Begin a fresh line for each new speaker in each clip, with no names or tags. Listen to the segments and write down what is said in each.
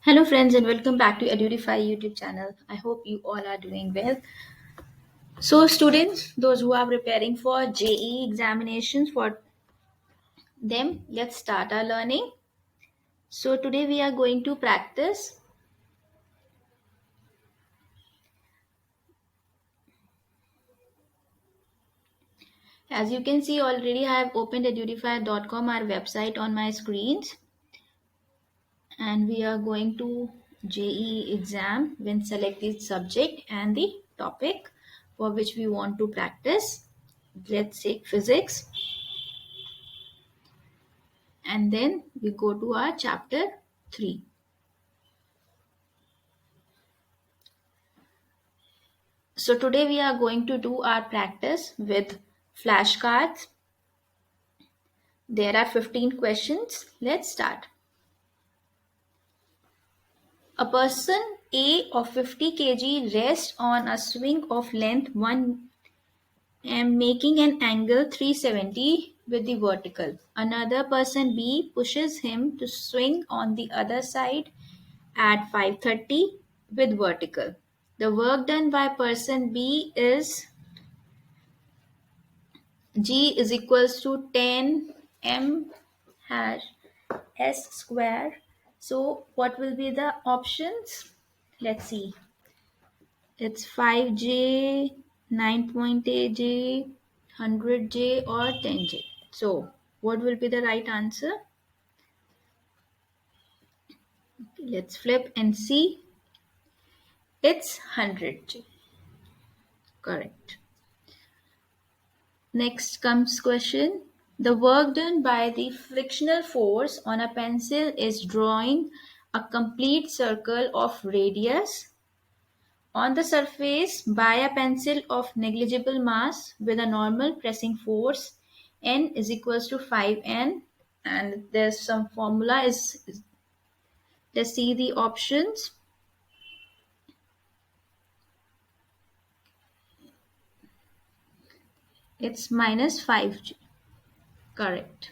Hello friends and welcome back to Edureify YouTube channel. I hope you all are doing well. So students, those who are preparing for JEE examinations, for them, let's start our learning. So today we are going to practice. As you can see already, I have opened edureify.com, our website, on my screens, and we are going to JEE exam when select the subject and the topic for which we want to practice. Let's take physics. And then we go to our chapter 3. So today we are going to do our practice with flashcards. There are 15 questions. Let's start. A person A of 50 kg rests on a swing of length 1 and making an angle 370 with the vertical. Another person B pushes him to swing on the other side at 530 with vertical. The work done by person B is G is equals to 10 M hash S square. So what will be the options? Let's see. It's 5J, 9.8J, 100J or 10J. So what will be the right answer? Let's flip and see. It's 100J. Correct. Next comes question. The work done by the frictional force on a pencil is drawing a complete circle of radius on the surface by a pencil of negligible mass with a normal pressing force. N is equals to 5N, and there's some formula. Let's see the options. It's minus 5G. Correct.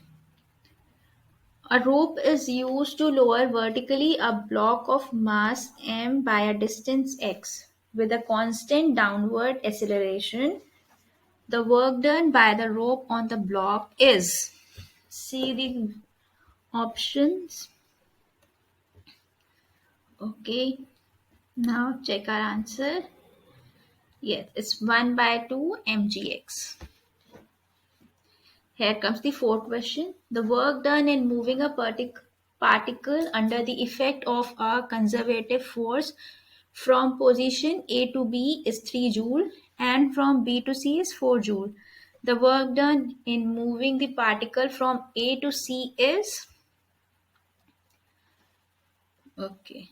A rope is used to lower vertically a block of mass m by a distance x with a constant downward acceleration. The work done by the rope on the block is, see the options. Okay, now check our answer. Yes, it's 1 by 2 mgx. Here comes the fourth question. The work done in moving a particle under the effect of a conservative force from position A to B is 3 joule and from B to C is 4 joule. The work done in moving the particle from A to C is, okay.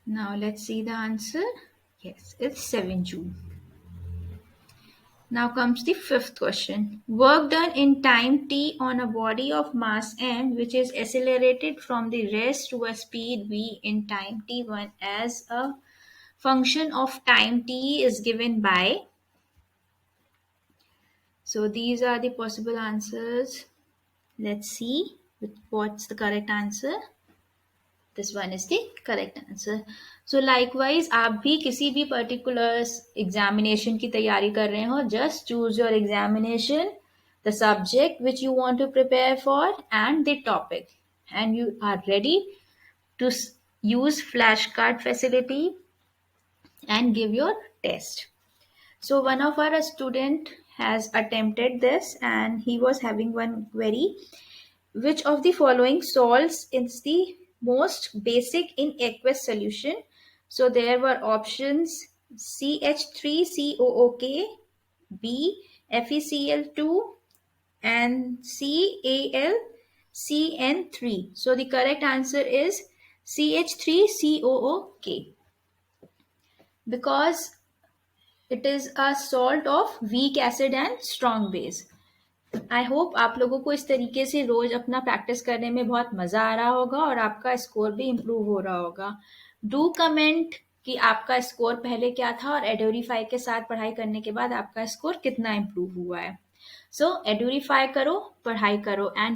Now let's see the answer. Yes, it's 7 joule. Now comes the fifth question. Work done in time t on a body of mass m which is accelerated from the rest to a speed v in time t1 as a function of time t is given by. So these are the possible answers. Let's see what's the correct answer. This one is the correct answer. So likewise, आप भी किसी भी particular examination की तैयारी कर रहे हो, just choose your examination, the subject which you want to prepare for, and the topic, and you are ready to use flashcard facility and give your test. So one of our student has attempted this, and he was having one query. Which of the following salts is the most basic in aqueous solution? So there were options CH3COOK, B FeCl2, and CalCN3. So the correct answer is CH3COOK because it is a salt of weak acid and strong base. I hope आप लोगों को इस तरीके से रोज अपना practice करने में बहुत मजा आ रहा होगा और आपका स्कोर भी इम्प्रूव हो रहा होगा. डू कमेंट कि आपका स्कोर पहले क्या था और एडोरीफाई के साथ पढ़ाई करने के बाद आपका स्कोर कितना इम्प्रूव हुआ है. सो एडोरीफाई करो, पढ़ाई करो एंड